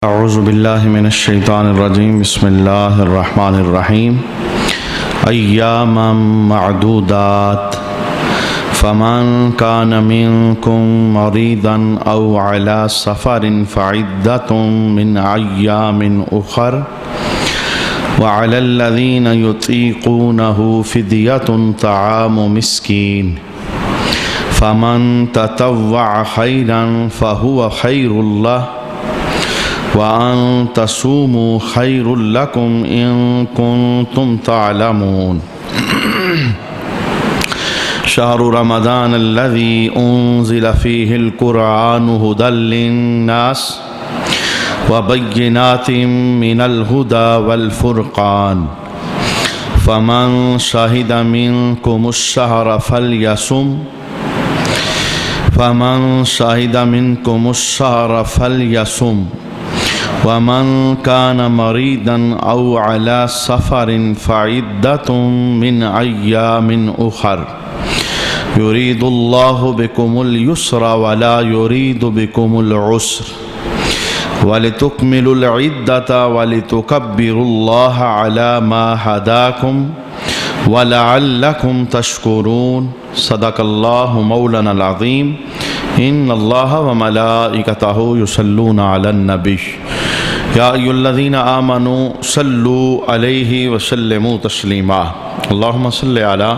اعوذ باللہ من الشیطان الرجیم بسم اللہ الرحمن الرحیم ایاما معدودات فمن کان منکم مریضا او علی سفر فعدۃ من ایام اخر وعلی الذین یطیقونہ فدیۃ طعام مسکین فمن تطوع خیرا فہو خیر لہ وَأَن تَصُومُوا خَيْرٌ لَكُمْ إِن كُنتُمْ تَعْلَمُونَ شهر رمضان الذي أنزل فيه القرآن هدى للناس وبينات من الهدى والفرقان فمن شهد منكم الشهر فليصم ومن كان مريضا أو على سفر فعدة من أيام أخر يريد الله بكم اليسر ولا يريد بكم العسر ولتكملوا العدة ولتكبروا الله على ما هداكم ولعلكم تشكرون صدق الله مولانا العظيم إن الله وملائكته يصلون على النبي یا ایھا الذین آمنوا صلوا علیہ وسلموا تسلیما اللہم صلی علی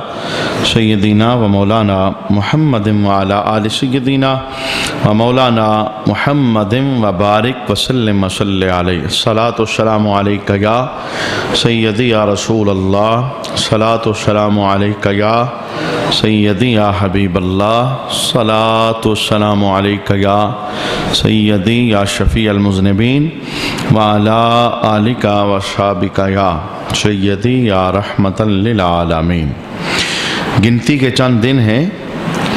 سیدنا و مولانا محمد وعلی آل سیدنا و مولانا محمد وبارک وسلم وصلی علیہ الصلاۃ والسلام علیک یا سیدی یا رسول اللہ الصلاۃ والسلام علیک یا سیدی یا حبیب اللہ الصلاۃ والسلام علیک یا سیدی یا شفیع المذنبین وعلی آلک وصحبک یا سیدی یا رحمتا للعالمین۔ گنتی کے چند دن ہیں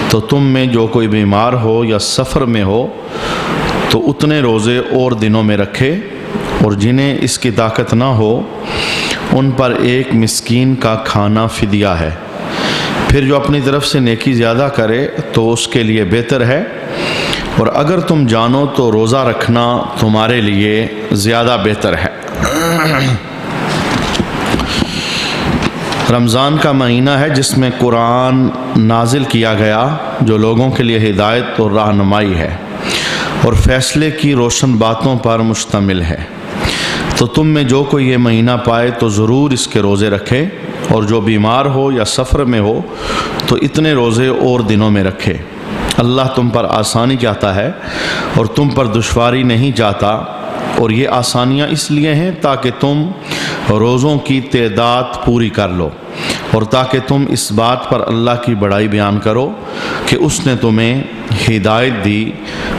تو تم میں جو کوئی بیمار ہو یا سفر میں ہو تو اتنے روزے اور دنوں میں رکھے، اور جنہیں اس کی طاقت نہ ہو ان پر ایک مسکین کا کھانا فدیہ ہے، پھر جو اپنی طرف سے نیکی زیادہ کرے تو اس کے لیے بہتر ہے، اور اگر تم جانو تو روزہ رکھنا تمہارے لیے زیادہ بہتر ہے۔ رمضان کا مہینہ ہے جس میں قرآن نازل کیا گیا، جو لوگوں کے لیے ہدایت اور رہنمائی ہے اور فیصلے کی روشن باتوں پر مشتمل ہے، تو تم میں جو کوئی یہ مہینہ پائے تو ضرور اس کے روزے رکھے، اور جو بیمار ہو یا سفر میں ہو تو اتنے روزے اور دنوں میں رکھے۔ اللہ تم پر آسانی چاہتا ہے اور تم پر دشواری نہیں چاہتا، اور یہ آسانیاں اس لیے ہیں تاکہ تم روزوں کی تعداد پوری کر لو، اور تاکہ تم اس بات پر اللہ کی بڑائی بیان کرو کہ اس نے تمہیں ہدایت دی،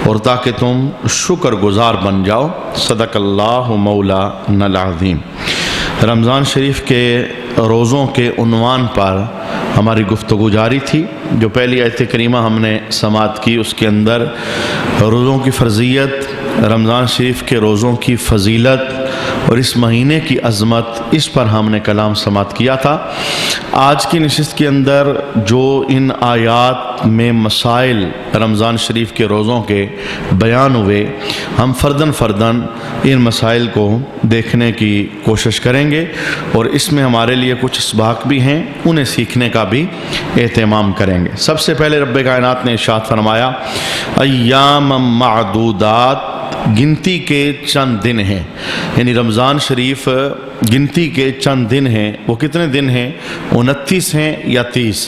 اور تاکہ تم شکر گزار بن جاؤ۔ صدق اللہ مولانا العظیم۔ رمضان شریف کے روزوں کے عنوان پر ہماری گفتگو جاری تھی۔ جو پہلی آیت کریمہ ہم نے سماعت کی اس کے اندر روزوں کی فرضیت، رمضان شریف کے روزوں کی فضیلت اور اس مہینے کی عظمت، اس پر ہم نے کلام سماعت کیا تھا۔ آج کی نشست کے اندر جو ان آیات میں مسائل رمضان شریف کے روزوں کے بیان ہوئے، ہم فرداً ان مسائل کو دیکھنے کی کوشش کریں گے، اور اس میں ہمارے لیے کچھ اسباق بھی ہیں، انہیں سیکھنے کا بھی اہتمام کریں گے۔ سب سے پہلے رب کائنات نے ارشاد فرمایا ایام معدودات، گنتی کے چند دن ہیں، یعنی رمضان شریف گنتی کے چند دن ہیں۔ وہ کتنے دن ہیں؟ 29 ہیں یا 30،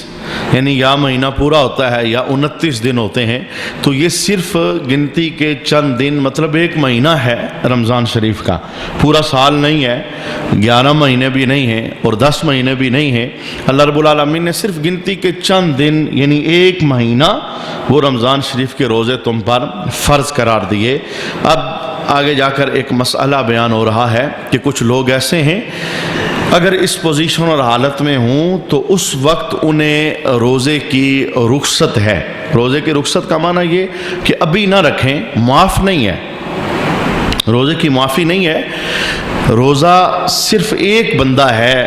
یعنی یا مہینہ پورا ہوتا ہے یا 29 دن ہوتے ہیں، تو یہ صرف گنتی کے چند دن، مطلب ایک مہینہ ہے رمضان شریف کا، پورا سال نہیں ہے، 11 مہینے بھی نہیں ہیں اور 10 مہینے بھی نہیں ہیں۔ اللہ رب العالمین نے صرف گنتی کے چند دن یعنی ایک مہینہ وہ رمضان شریف کے روزے تم پر فرض قرار دیے۔ اب آگے جا کر ایک مسئلہ بیان ہو رہا ہے کہ کچھ لوگ ایسے ہیں اگر اس پوزیشن اور حالت میں ہوں تو اس وقت انہیں روزے کی رخصت ہے۔ روزے کی رخصت کا معنی یہ کہ ابھی نہ رکھیں، معاف نہیں ہے، روزے کی معافی نہیں ہے۔ روزہ صرف ایک بندہ ہے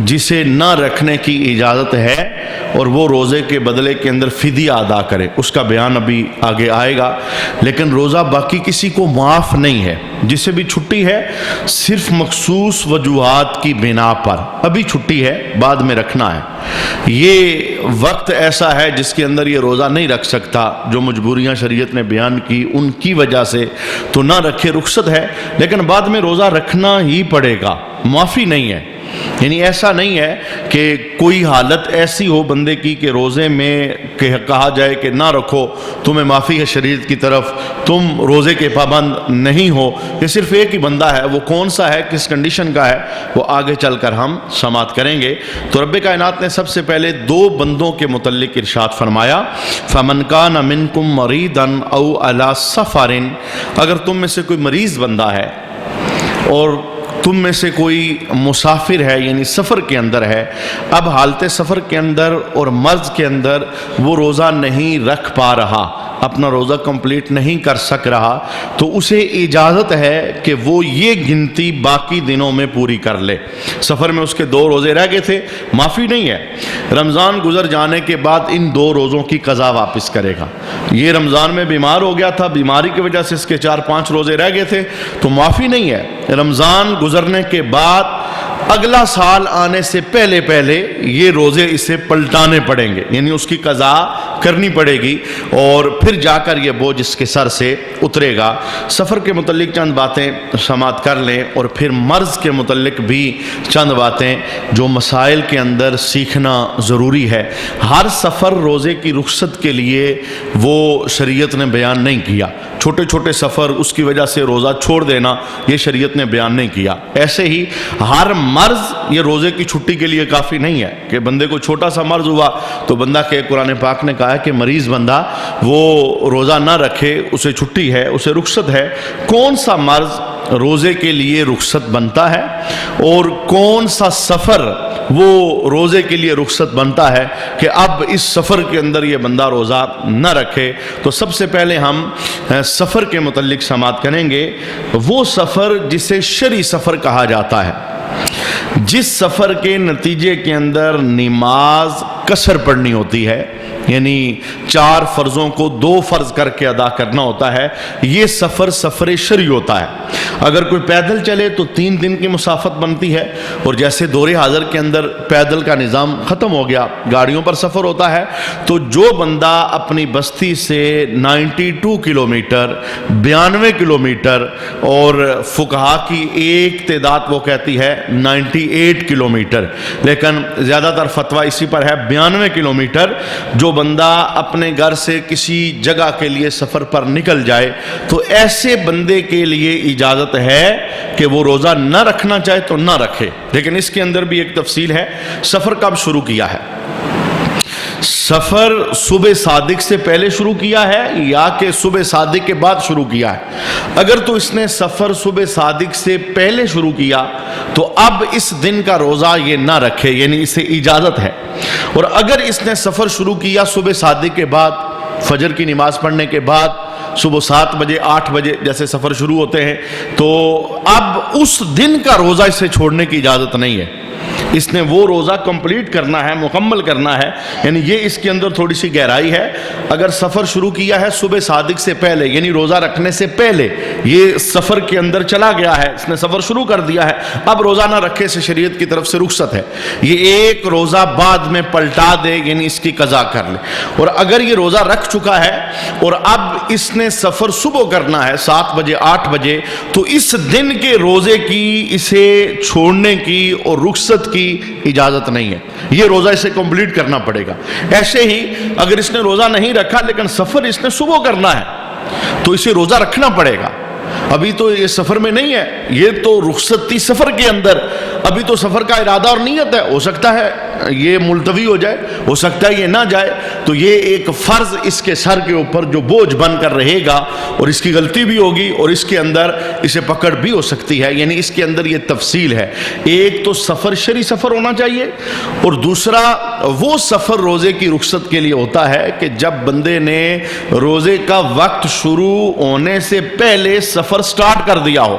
جسے نہ رکھنے کی اجازت ہے، اور وہ روزے کے بدلے کے اندر فدیہ ادا کرے، اس کا بیان ابھی آگے آئے گا۔ لیکن روزہ باقی کسی کو معاف نہیں ہے، جسے بھی چھٹی ہے صرف مخصوص وجوہات کی بنا پر، ابھی چھٹی ہے بعد میں رکھنا ہے، یہ وقت ایسا ہے جس کے اندر یہ روزہ نہیں رکھ سکتا، جو مجبوریاں شریعت نے بیان کی ان کی وجہ سے تو نہ رکھے، رخصت ہے، لیکن بعد میں روزہ رکھنا ہی پڑے گا، معافی نہیں ہے۔ یعنی ایسا نہیں ہے کہ کوئی حالت ایسی ہو بندے کی کہ روزے میں کہا جائے کہ نہ رکھو، تمہیں معافی ہے شریعت کی طرف، تم روزے کے پابند نہیں ہو۔ یہ صرف ایک ہی بندہ ہے، وہ کون سا ہے، کس کنڈیشن کا ہے، وہ آگے چل کر ہم سماعت کریں گے۔ تو رب کائنات نے سب سے پہلے دو بندوں کے متعلق ارشاد فرمایا، فَمَنْ كَانَ مِنْكُمْ مَرِيضًا أَوْ عَلَى سَفَرٍ، اگر تم میں سے کوئی مریض بندہ ہے اور تم میں سے کوئی مسافر ہے، یعنی سفر کے اندر ہے، اب حالت سفر کے اندر اور مرض کے اندر وہ روزہ نہیں رکھ پا رہا، اپنا روزہ کمپلیٹ نہیں کر سک رہا، تو اسے اجازت ہے کہ وہ یہ گنتی باقی دنوں میں پوری کر لے۔ سفر میں اس کے 2 روزے رہ گئے تھے، معافی نہیں ہے، رمضان گزر جانے کے بعد ان 2 روزوں کی قضا واپس کرے گا۔ یہ رمضان میں بیمار ہو گیا تھا، بیماری کی وجہ سے اس کے 4-5 روزے رہ گئے تھے، تو معافی نہیں ہے، رمضان گزرنے کے بعد اگلا سال آنے سے پہلے یہ روزے اسے پلٹانے پڑیں گے، یعنی اس کی قضا کرنی پڑے گی، اور پھر جا کر یہ بوجھ اس کے سر سے اترے گا۔ سفر کے متعلق چند باتیں سماعت کر لیں، اور پھر مرض کے متعلق بھی چند باتیں جو مسائل کے اندر سیکھنا ضروری ہے۔ ہر سفر روزے کی رخصت کے لیے وہ شریعت نے بیان نہیں کیا، چھوٹے چھوٹے سفر اس کی وجہ سے روزہ چھوڑ دینا یہ شریعت نے بیان نہیں کیا۔ ایسے ہی ہر مرض یہ روزے کی چھٹی کے لیے کافی نہیں ہے کہ بندے کو چھوٹا سا مرض ہوا تو بندہ کہ قرآن پاک نے کہا ہے کہ مریض بندہ وہ روزہ نہ رکھے، اسے چھٹی ہے، اسے رخصت ہے۔ کون سا مرض روزے کے لیے رخصت بنتا ہے اور کون سا سفر وہ روزے کے لیے رخصت بنتا ہے کہ اب اس سفر کے اندر یہ بندہ روزہ نہ رکھے؟ تو سب سے پہلے ہم سفر کے متعلق سماعت کریں گے۔ وہ سفر جسے شرعی سفر کہا جاتا ہے، جس سفر کے نتیجے کے اندر نماز قصر پڑھنی ہوتی ہے، یعنی 4 فرضوں کو 2 فرض کر کے ادا کرنا ہوتا ہے، یہ سفر شرعی ہوتا ہے۔ اگر کوئی پیدل چلے تو 3 دن کی مسافت بنتی ہے، اور جیسے دور حاضر کے اندر پیدل کا نظام ختم ہو گیا، گاڑیوں پر سفر ہوتا ہے، تو جو بندہ اپنی بستی سے 92 کلومیٹر 92 کلومیٹر اور فقہا کی ایک تعداد وہ کہتی ہے 98 کلومیٹر، لیکن زیادہ تر فتویٰ اسی پر ہے 92 کلومیٹر، جو بندہ اپنے گھر سے کسی جگہ کے لیے سفر پر نکل جائے تو ایسے بندے کے لیے اجازت ہے کہ وہ روزہ نہ رکھنا چاہے تو نہ رکھے۔ لیکن اس کے اندر بھی ایک تفصیل ہے، سفر کب شروع کیا ہے؟ سفر صبح صادق سے پہلے شروع کیا ہے یا کہ صبح صادق کے بعد شروع کیا ہے؟ اگر تو اس نے سفر صبح صادق سے پہلے شروع کیا تو اب اس دن کا روزہ یہ نہ رکھے، یعنی اسے اجازت ہے۔ اور اگر اس نے سفر شروع کیا صبح صادق کے بعد، فجر کی نماز پڑھنے کے بعد، صبح 7 بجے 8 بجے جیسے سفر شروع ہوتے ہیں، تو اب اس دن کا روزہ اسے چھوڑنے کی اجازت نہیں ہے، اس نے وہ روزہ کمپلیٹ کرنا ہے، مکمل کرنا ہے۔ یعنی یہ اس کے اندر تھوڑی سی گہرائی ہے۔ اگر سفر شروع کیا ہے صبح صادق سے پہلے، یعنی روزہ رکھنے سے پہلے، یہ سفر کے اندر چلا گیا ہے، اس نے سفر شروع کر دیا ہے، اب روزہ نہ رکھے سے شریعت کی طرف سے رخصت ہے، یہ ایک روزہ بعد میں پلٹا دے، یعنی اس کی قضا کر لے۔ اور اگر یہ روزہ رکھ چکا ہے اور اب اس نے سفر صبح کرنا ہے 7 بجے 8 بجے، تو اس دن کے روزے کی اسے چھوڑنے کی اور رخصت کی اجازت نہیں ہے، یہ روزہ اسے کمپلیٹ کرنا پڑے گا۔ ایسے ہی اگر اس نے روزہ نہیں رکھا لیکن سفر اس نے صبح کرنا ہے تو اسے روزہ رکھنا پڑے گا۔ ابھی تو یہ سفر میں نہیں ہے، یہ تو رخصت تھی سفر کے اندر، ابھی تو سفر کا ارادہ اور نیت ہے، ہو سکتا ہے یہ ملتوی ہو جائے، ہو سکتا ہے یہ نہ جائے، تو یہ ایک فرض اس کے سر کے اوپر جو بوجھ بن کر رہے گا، اور اس کی غلطی بھی ہوگی اور اس کے اندر اسے پکڑ بھی ہو سکتی ہے۔ یعنی اس کے اندر یہ تفصیل ہے، ایک تو سفر شرعی سفر ہونا چاہیے، اور دوسرا وہ سفر روزے کی رخصت کے لیے ہوتا ہے کہ جب بندے نے روزے کا وقت شروع ہونے سے پہلے سفر سفر سٹارٹ کر دیا ہو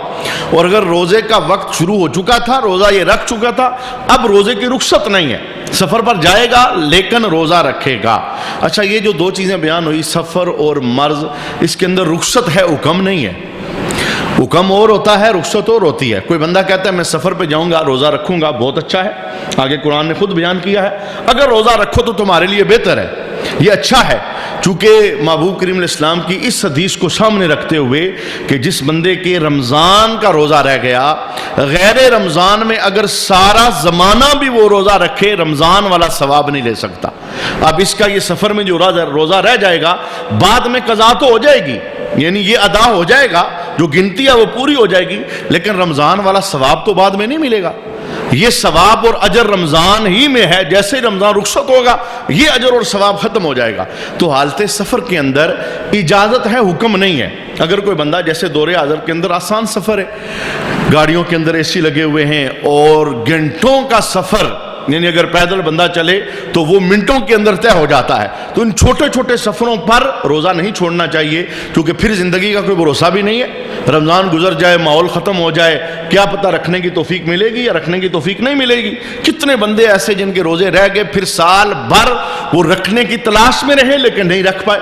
اور اگر روزے کا وقت شروع ہو چکا تھا, روزہ یہ رکھ چکا تھا, اب روزے کی رخصت نہیں ہے, سفر پر جائے گا لیکن روزہ رکھے گا. اچھا یہ جو دو چیزیں بیان ہوئی, سفر اور مرض, اس کے اندر رخصت ہے, حکم نہیں ہے. حکم اور ہوتا ہے, رخصت اور ہوتی ہے. کوئی بندہ کہتا ہے میں سفر پہ جاؤں گا, روزہ رکھوں گا, بہت اچھا ہے, آگے قرآن نے خود بیان کیا ہے اگر روزہ رکھو تو تمہارے لیے بہتر ہے, یہ اچھا ہے. چونکہ محبوب کریم علیہ السلام کی اس حدیث کو سامنے رکھتے ہوئے کہ جس بندے کے رمضان کا روزہ رہ گیا, غیر رمضان میں اگر سارا زمانہ بھی وہ روزہ رکھے رمضان والا ثواب نہیں لے سکتا. اب اس کا یہ سفر میں جو روزہ رہ جائے گا بعد میں قضا تو ہو جائے گی, یعنی یہ ادا ہو جائے گا, جو گنتی ہے وہ پوری ہو جائے گی, لیکن رمضان والا ثواب تو بعد میں نہیں ملے گا. یہ ثواب اور اجر رمضان ہی میں ہے, جیسے رمضان رخصت ہوگا یہ اجر اور ثواب ختم ہو جائے گا. تو حالت سفر کے اندر اجازت ہے, حکم نہیں ہے. اگر کوئی بندہ جیسے دور حاضر کے اندر آسان سفر ہے, گاڑیوں کے اندر اے سی لگے ہوئے ہیں اور گھنٹوں کا سفر, یعنی اگر پیدل بندہ چلے تو وہ منٹوں کے اندر طے ہو جاتا ہے, تو ان چھوٹے چھوٹے سفروں پر روزہ نہیں چھوڑنا چاہیے, کیونکہ پھر زندگی کا کوئی بھروسہ بھی نہیں ہے. رمضان گزر جائے, ماحول ختم ہو جائے, کیا پتہ رکھنے کی توفیق ملے گی یا رکھنے کی توفیق نہیں ملے گی. کتنے بندے ایسے جن کے روزے رہ گئے, پھر سال بھر وہ رکھنے کی تلاش میں رہے لیکن نہیں رکھ پائے,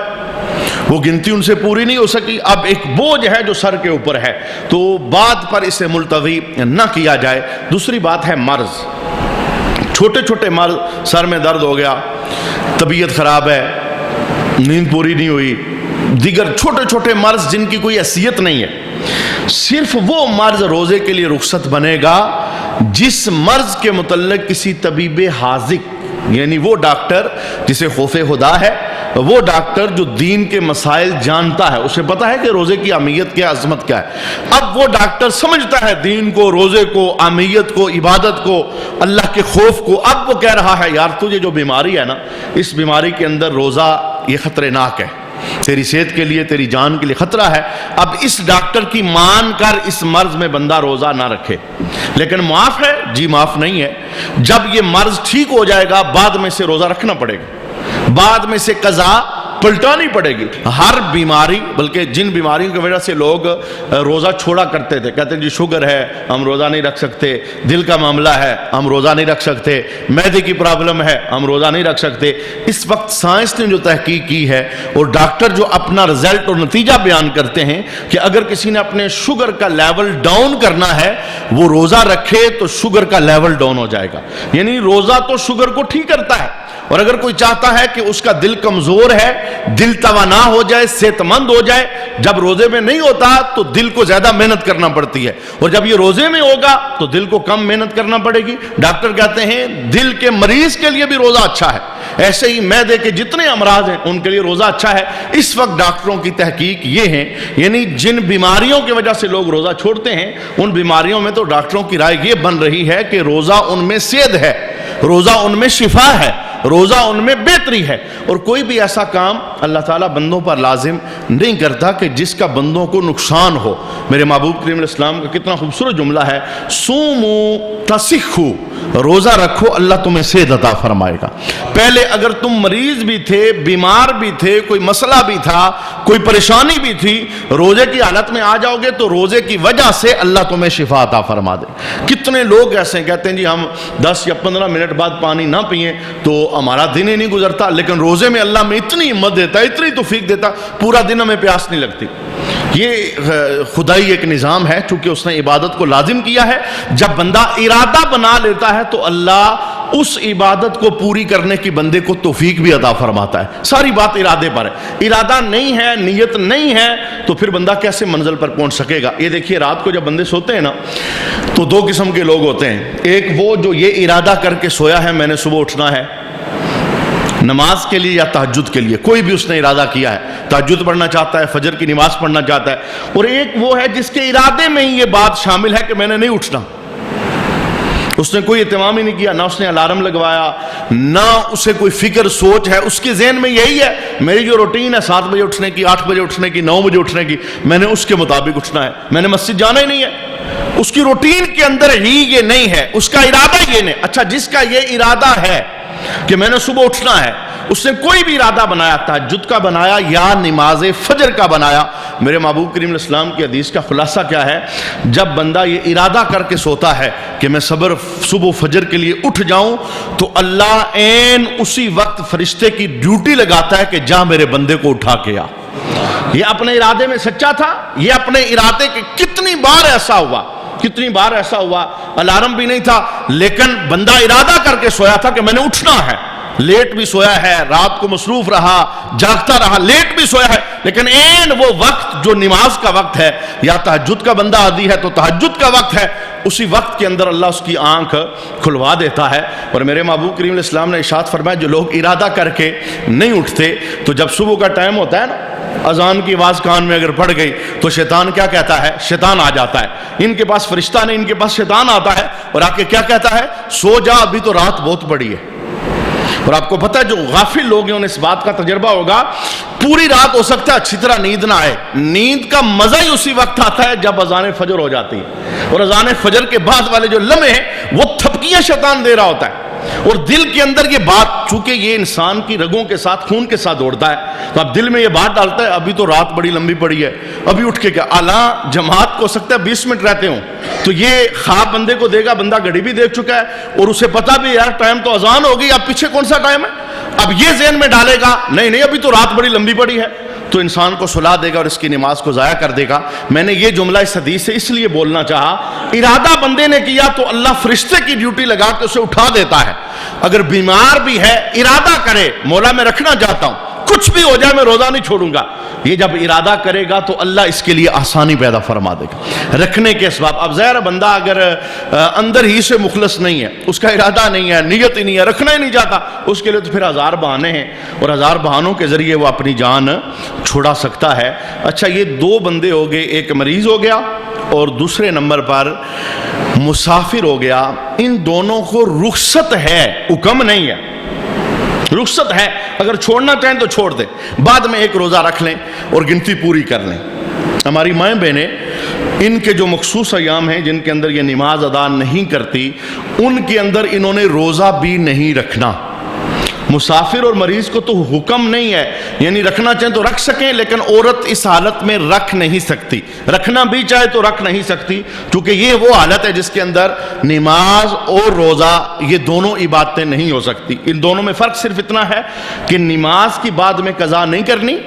وہ گنتی ان سے پوری نہیں ہو سکی. اب ایک بوجھ ہے جو سر کے اوپر ہے, تو بات پر اسے ملتوی نہ کیا جائے. دوسری بات ہے مرض, چھوٹے چھوٹے مرض, سر میں درد ہو گیا, طبیعت خراب ہے, نیند پوری نہیں ہوئی, دیگر چھوٹے چھوٹے مرض جن کی کوئی حیثیت نہیں ہے, صرف وہ مرض روزے کے لیے رخصت بنے گا جس مرض کے متعلق کسی طبیب حاذق, یعنی وہ ڈاکٹر جسے خوف خدا ہے, وہ ڈاکٹر جو دین کے مسائل جانتا ہے, اسے پتا ہے کہ روزے کی اہمیت کیا, عظمت کیا ہے. اب وہ ڈاکٹر سمجھتا ہے دین کو, روزے کو, اہمیت کو, عبادت کو, اللہ کے خوف کو. اب وہ کہہ رہا ہے یار تجھے جو بیماری ہے نا, اس بیماری کے اندر روزہ یہ خطرناک ہے, تیری صحت کے لیے, تیری جان کے لیے خطرہ ہے. اب اس ڈاکٹر کی مان کر اس مرض میں بندہ روزہ نہ رکھے. لیکن معاف ہے جی, معاف نہیں ہے. جب یہ مرض ٹھیک ہو جائے گا بعد میں سے روزہ رکھنا پڑے گا, بعد میں سے قضا پلٹانی پڑے گی. ہر بیماری, بلکہ جن بیماریوں کی وجہ سے لوگ روزہ چھوڑا کرتے تھے, کہتے ہیں جی شوگر ہے ہم روزہ نہیں رکھ سکتے, دل کا معاملہ ہے ہم روزہ نہیں رکھ سکتے, معدے کی پرابلم ہے ہم روزہ نہیں رکھ سکتے. اس وقت سائنس نے جو تحقیق کی ہے اور ڈاکٹر جو اپنا رزلٹ اور نتیجہ بیان کرتے ہیں کہ اگر کسی نے اپنے شوگر کا لیول ڈاؤن کرنا ہے وہ روزہ رکھے تو شوگر کا لیول ڈاؤن ہو جائے گا. یعنی روزہ تو شوگر کو ٹھیک کرتا ہے, اور اگر کوئی چاہتا ہے کہ اس کا دل کمزور ہے, دل توانا ہو جائے, صحت مند ہو جائے, جب روزے میں نہیں ہوتا تو دل کو زیادہ محنت کرنا پڑتی ہے, اور جب یہ روزے میں ہوگا تو دل کو کم محنت کرنا پڑے گی. ڈاکٹر کہتے ہیں دل کے مریض کے لیے بھی روزہ اچھا ہے, ایسے ہی معدے کے جتنے امراض ہیں ان کے لیے روزہ اچھا ہے. اس وقت ڈاکٹروں کی تحقیق یہ ہے, یعنی جن بیماریوں کی وجہ سے لوگ روزہ چھوڑتے ہیں ان بیماریوں میں تو ڈاکٹروں کی رائے یہ بن رہی ہے کہ روزہ ان میں صحت ہے, روزہ ان میں شفا ہے, روزہ ان میں بہتری ہے. اور کوئی بھی ایسا کام اللہ تعالیٰ بندوں پر لازم نہیں کرتا کہ جس کا بندوں کو نقصان ہو. میرے محبوب کریم علیہ السلام کا کتنا خوبصورت جملہ ہے, سومو تصحو, روزہ رکھو اللہ تمہیں صحت عطا فرمائے گا. پہلے اگر تم مریض بھی تھے, بیمار بھی تھے, کوئی مسئلہ بھی تھا, کوئی پریشانی بھی تھی, روزے کی حالت میں آ جاؤ گے تو روزے کی وجہ سے اللہ تمہیں شفا عطا فرما دے. کتنے لوگ ایسے ہیں کہتے ہیں جی ہم 10 یا 15 منٹ بعد پانی نہ پئیں تو ہمارا دن ہی نہیں گزرتا, لیکن روزے میں اللہ میں اتنی ہمت دیتا, اتنی توفیق دیتا, پورا دن ہمیں پیاس نہیں لگتی. یہ خدائی ایک نظام ہے, چونکہ اس نے عبادت کو لازم کیا ہے. جب بندہ ارادہ بنا لیتا ہے تو اللہ اس عبادت کو پوری کرنے کی بندے کو توفیق بھی عطا فرماتا ہے. ساری بات ارادے پر ہے. ارادہ نہیں ہے, نیت نہیں ہے, تو پھر بندہ کیسے منزل پر پہنچ سکے گا. یہ دیکھیے رات کو جب بندے سوتے ہیں نا تو 2 قسم کے لوگ ہوتے ہیں. ایک وہ جو یہ ارادہ کر کے سویا ہے میں نے صبح اٹھنا ہے نماز کے لیے یا تہجد کے لیے, کوئی بھی اس نے ارادہ کیا ہے, تہجد پڑھنا چاہتا ہے, فجر کی نماز پڑھنا چاہتا ہے. اور ایک وہ ہے جس کے ارادے میں ہی یہ بات شامل ہے کہ میں نے نہیں اٹھنا, اس نے کوئی اہتمام ہی نہیں کیا, نہ اس نے الارم لگوایا, نہ اسے کوئی فکر سوچ ہے. اس کے ذہن میں یہی ہے میری جو روٹین ہے 7 بجے اٹھنے کی, 8 بجے اٹھنے کی, 9 بجے اٹھنے کی, میں نے اس کے مطابق اٹھنا ہے, میں نے مسجد جانا ہی نہیں ہے. اس کی روٹین کے اندر ہی یہ نہیں ہے, اس کا ارادہ یہ نہیں. اچھا جس کا یہ ارادہ ہے کہ میں نے صبح اٹھنا ہے, اس نے کوئی بھی ارادہ بنایا، تہجد کا بنایا یا نماز فجر کا بنایا، میرے محبوب کریم علیہ السلام کی حدیث کا خلاصہ کیا ہے؟ جب بندہ یہ ارادہ کر کے سوتا ہے کہ میں صبح فجر کے لیے اٹھ جاؤں، تو اللہ عین اسی وقت فرشتے کی ڈیوٹی لگاتا ہے کہ جا میرے بندے کو اٹھا کے آ۔ یہ اپنے ارادے میں سچا تھا، یہ اپنے ارادے کے کتنی بار ایسا ہوا، الارم بھی نہیں تھا لیکن بندہ ارادہ کر کے سویا تھا کہ میں نے اٹھنا ہے، لیٹ بھی سویا ہے، رات کو مصروف رہا، جاگتا رہا، لیٹ بھی سویا ہے، لیکن عین وہ وقت جو نماز کا وقت ہے، یا تہجد کا بندہ عادی ہے تو تہجد کا وقت ہے، اسی وقت کے اندر اللہ اس کی آنکھ کھلوا دیتا ہے۔ اور میرے محبوب کریم علیہ السلام نے ارشاد فرمایا جو لوگ ارادہ کر کے نہیں اٹھتے تو جب صبح کا ٹائم ہوتا ہے نا، اذان کی آواز کان میں اگر پڑ گئی تو شیطان کیا کہتا ہے؟ شیطان آ جاتا ہے، ان کے پاس فرشتہ نہیں، ان کے پاس شیطان آتا ہے اور آ کے کیا کہتا ہے؟ سو جا، ابھی تو رات بہت بڑی ہے۔ اور آپ کو پتہ ہے جو غافل لوگ ہیں انہیں اس بات کا تجربہ ہوگا، پوری رات ہو سکتا ہے اچھی طرح نیند نہ آئے، نیند کا مزہ ہی اسی وقت آتا ہے جب اذان فجر ہو جاتی ہے، اور اذان فجر کے بعد والے جو لمحے ہیں وہ تھپکیاں شیطان دے رہا ہوتا ہے، اور دل کے اندر یہ بات، چونکہ یہ انسان کی رگوں کے ساتھ، خون کے ساتھ دوڑتا ہے، تو اب دل میں یہ بات ڈالتا ہے ابھی تو رات بڑی لمبی پڑی ہے، ابھی اٹھ کے کیا اعلیٰ جماعت کو ہو سکتا ہے 20 منٹ رہتے ہوں، تو یہ خواب بندے کو دے گا، بندہ گھڑی بھی دیکھ چکا ہے اور اسے پتا بھی یار ٹائم تو اذان ہو گئی، اب پیچھے کون سا ٹائم ہے، اب یہ ذہن میں ڈالے گا نہیں ابھی تو رات بڑی لمبی پڑی ہے، تو انسان کو سلا دے گا اور اس کی نماز کو ضائع کر دے گا۔ میں نے یہ جملہ اس حدیث سے اس لیے بولنا چاہا، ارادہ بندے نے کیا تو اللہ فرشتے کی ڈیوٹی لگا کے اسے اٹھا دیتا ہے۔ اگر بیمار بھی ہے ارادہ کرے مولا میں رکھنا چاہتا ہوں، کچھ بھی ہو جائے میں روزہ نہیں چھوڑوں گا، یہ جب ارادہ کرے گا تو اللہ اس کے لیے آسانی پیدا فرما دے گا رکھنے کے اسباب۔ اب ظاہر بندہ اگر اندر ہی سے مخلص نہیں ہے، اس کا ارادہ نہیں ہے، نیت ہی نہیں ہے، رکھنا ہی نہیں چاہتا، اس کے لیے تو پھر 1000 بہانے ہیں اور 1000 بہانوں کے ذریعے وہ اپنی جان چھڑا سکتا ہے۔ اچھا، یہ 2 بندے ہو گئے، ایک مریض ہو گیا اور دوسرے نمبر پر مسافر ہو گیا۔ ان دونوں کو رخصت ہے، حکم نہیں ہے، رخصت ہے، اگر چھوڑنا چاہیں تو چھوڑ دیں، بعد میں ایک روزہ رکھ لیں اور گنتی پوری کر لیں۔ ہماری مائیں بہنیں، ان کے جو مخصوص ایام ہیں جن کے اندر یہ نماز ادا نہیں کرتی، ان کے اندر انہوں نے روزہ بھی نہیں رکھنا۔ مسافر اور مریض کو تو حکم نہیں ہے، یعنی رکھنا چاہیں تو رکھ سکیں، لیکن عورت اس حالت میں رکھ نہیں سکتی، رکھنا بھی چاہے تو رکھ نہیں سکتی، کیونکہ یہ وہ حالت ہے جس کے اندر نماز اور روزہ یہ دونوں عبادتیں نہیں ہو سکتی۔ ان دونوں میں فرق صرف اتنا ہے کہ نماز کی بعد میں قضا نہیں کرنی،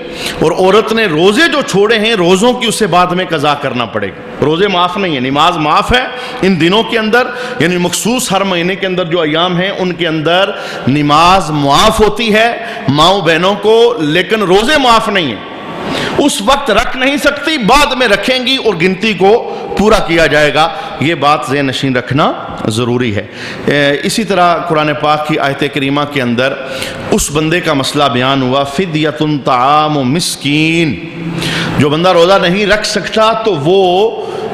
اور عورت نے روزے جو چھوڑے ہیں روزوں کی اسے بعد میں قضا کرنا پڑے گا۔ روزے معاف نہیں ہیں، نماز معاف ہے ان دنوں کے اندر، یعنی مخصوص ہر مہینے کے اندر جو ایام ہیں ان کے اندر نماز معاف ہوتی ہے ماؤں بہنوں کو، لیکن روزے معاف نہیں ہیں، اس وقت رکھ نہیں سکتی، بعد میں رکھیں گی اور گنتی کو پورا کیا جائے گا۔ یہ بات ذہن نشین رکھنا ضروری ہے۔ اسی طرح قرآن پاک کی آیت کریمہ کے اندر اس بندے کا مسئلہ بیان ہوا، فدیۃ طعام مسکین، جو بندہ روزہ نہیں رکھ سکتا تو وہ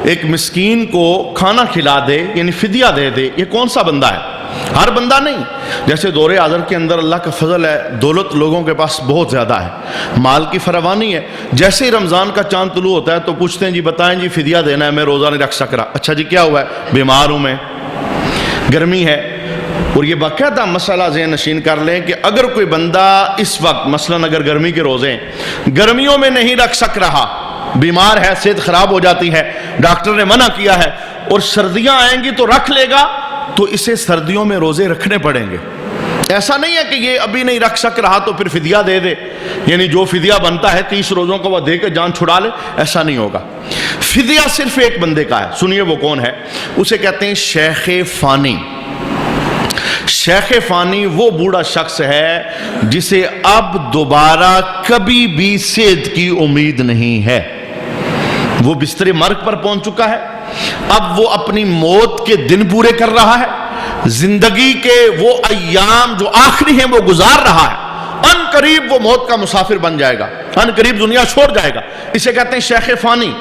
ایک مسکین کو کھانا کھلا دے، یعنی فدیہ دے دے۔ یہ کون سا بندہ ہے؟ ہر بندہ نہیں، جیسے دور حاضر کے اندر اللہ کا فضل ہے، دولت لوگوں کے پاس بہت زیادہ ہے، مال کی فراوانی ہے، جیسے ہی رمضان کا چاند طلوع ہوتا ہے تو پوچھتے ہیں جی بتائیں جی فدیہ دینا ہے، میں روزہ نہیں رکھ سک رہا۔ اچھا جی کیا ہوا ہے؟ بیمار ہوں میں، گرمی ہے، اور یہ باقاعدہ مسئلہ ذہن نشین کر لیں کہ اگر کوئی بندہ اس وقت مثلاً اگر گرمی کے روزے ہیں، گرمیوں میں نہیں رکھ سک رہا، بیمار ہے، صحت خراب ہو جاتی ہے، ڈاکٹر نے منع کیا ہے، اور سردیاں آئیں گی تو رکھ لے گا، تو اسے سردیوں میں روزے رکھنے پڑیں گے۔ ایسا نہیں ہے کہ یہ ابھی نہیں رکھ سک رہا تو پھر فدیہ دے دے، یعنی جو فدیہ بنتا ہے 30 روزوں کو وہ دے کے جان چھڑا لے، ایسا نہیں ہوگا۔ فدیہ صرف ایک بندے کا ہے، سنیے وہ کون ہے؟ اسے کہتے ہیں شیخ فانی۔ شیخ فانی وہ بوڑھا شخص ہے جسے اب دوبارہ کبھی بھی صحت کی امید نہیں ہے، وہ بستر مرگ پر پہنچ چکا ہے، اب وہ اپنی موت کے دن پورے کر رہا ہے، زندگی کے وہ ایام جو آخری ہیں وہ گزار رہا ہے، ان قریب وہ موت کا مسافر بن جائے گا، ان قریب دنیا چھوڑ جائے گا۔ اسے کہتے ہیں شیخ فانی،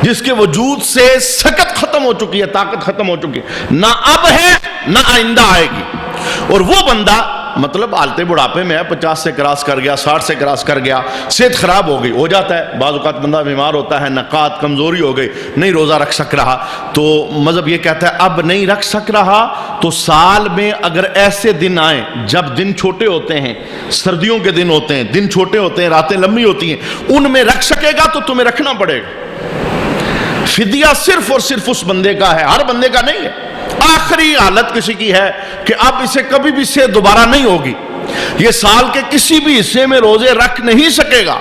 جس کے وجود سے سکت ختم ہو چکی ہے، طاقت ختم ہو چکی ہے، نہ اب ہے نہ آئندہ آئے گی۔ اور وہ بندہ مطلب حالت بڑھاپے میں ہے، 50 سے کراس کر گیا، 60 سے کراس کر گیا، صحت خراب ہو گئی، ہو جاتا ہے، بعض اوقات بندہ بیمار ہوتا ہے، نقات کمزوری ہو گئی، نہیں روزہ رکھ سک رہا، تو مذہب یہ کہتا ہے اب نہیں رکھ سک رہا تو سال میں اگر ایسے دن آئیں جب دن چھوٹے ہوتے ہیں، سردیوں کے دن ہوتے ہیں، دن چھوٹے ہوتے ہیں، راتیں لمبی ہوتی ہیں، ان میں رکھ سکے گا تو تمہیں رکھنا پڑے گا۔ فدیہ صرف اور صرف اس بندے کا ہے، ہر بندے کا نہیں ہے۔ آخری حالت کسی کی ہے کہ اب اسے کبھی بھی سے دوبارہ نہیں ہوگی، یہ سال کے کسی بھی حصے میں روزے رکھ نہیں سکے گا۔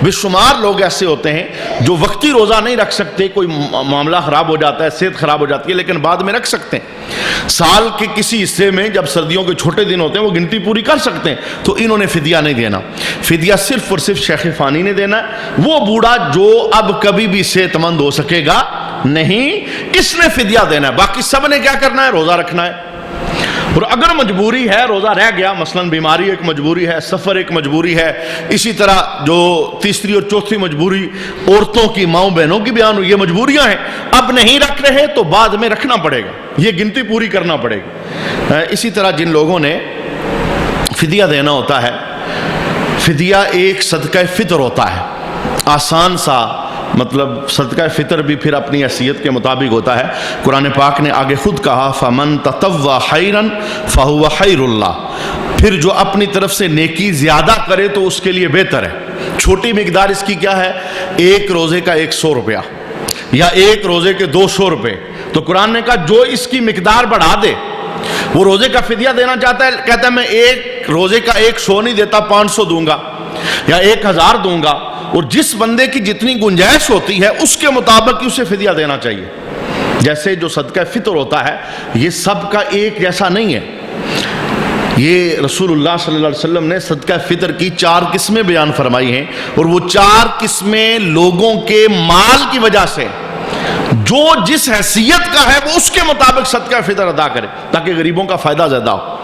بے شمار لوگ ایسے ہوتے ہیں جو وقتی روزہ نہیں رکھ سکتے، کوئی معاملہ خراب ہو جاتا ہے، صحت خراب ہو جاتی ہے، لیکن بعد میں رکھ سکتے ہیں۔ سال کے کسی حصے میں جب سردیوں کے چھوٹے دن ہوتے ہیں وہ گنتی پوری کر سکتے ہیں، تو انہوں نے فدیہ نہیں دینا۔ فدیہ صرف اور صرف شیخ فانی نے دینا ہے، وہ بوڑھا جو اب کبھی بھی صحت مند ہو سکے گا نہیں، اس نے فدیہ دینا ہے۔ باقی سب نے کیا کرنا ہے؟ روزہ رکھنا ہے۔ اور اگر مجبوری ہے، روزہ رہ گیا، مثلا بیماری ایک مجبوری ہے، سفر ایک مجبوری ہے، اسی طرح جو تیسری اور چوتھی مجبوری عورتوں کی، ماؤں بہنوں کی بیان ہوئی، یہ مجبوریاں ہیں، اب نہیں رکھ رہے تو بعد میں رکھنا پڑے گا، یہ گنتی پوری کرنا پڑے گی۔ اسی طرح جن لوگوں نے فدیہ دینا ہوتا ہے، فدیہ ایک صدقہ فطر ہوتا ہے، آسان سا، مطلب صدقہ فطر بھی پھر اپنی حیثیت کے مطابق ہوتا ہے۔ قرآن پاک نے آگے خود کہا فَمَن تَطَوَّعَ خَيْرًا فَهُوَ خَيْرُ اللَّهِ، پھر جو اپنی طرف سے نیکی زیادہ کرے تو اس کے لیے بہتر ہے۔ چھوٹی مقدار اس کی کیا ہے؟ ایک روزے کا 100 روپیہ یا ایک روزے کے 200 روپے، تو قرآن نے کہا جو اس کی مقدار بڑھا دے، وہ روزے کا فدیہ دینا چاہتا ہے، کہتا ہے میں ایک روزے کا 100 نہیں دیتا، 500 دوں گا یا 1000 دوں گا، اور جس بندے کی جتنی گنجائش ہوتی ہے اس کے مطابق اسے فدیہ دینا چاہیے۔ جیسے جو صدقہ فطر ہوتا ہے یہ سب کا ایک جیسا نہیں ہے، یہ رسول اللہ صلی اللہ علیہ وسلم نے صدقہ فطر کی 4 قسمیں بیان فرمائی ہیں، اور وہ 4 قسمیں لوگوں کے مال کی وجہ سے جو جس حیثیت کا ہے وہ اس کے مطابق صدقہ فطر ادا کرے تاکہ غریبوں کا فائدہ زیادہ ہو۔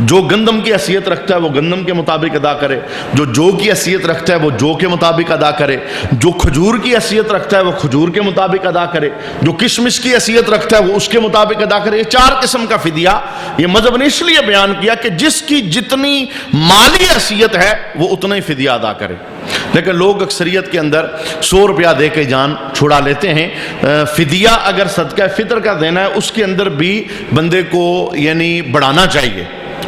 جو گندم کی حیثیت رکھتا ہے وہ گندم کے مطابق ادا کرے، جو جو کی حیثیت رکھتا ہے وہ جو کے مطابق ادا کرے، جو کھجور کی حیثیت رکھتا ہے وہ کھجور کے مطابق ادا کرے، جو کشمش کی حیثیت رکھتا ہے وہ اس کے مطابق ادا کرے۔ یہ 4 قسم کا فدیہ یہ مذہب نے اس لیے بیان کیا کہ جس کی جتنی مالی حیثیت ہے وہ اتنا ہی فدیہ ادا کرے۔ لیکن لوگ اکثریت کے اندر 100 روپیہ دے کے جان چھڑا لیتے ہیں۔ فدیہ اگر صدقہ فطر کا دینا ہے اس کے اندر بھی بندے کو یعنی بڑھانا چاہیے۔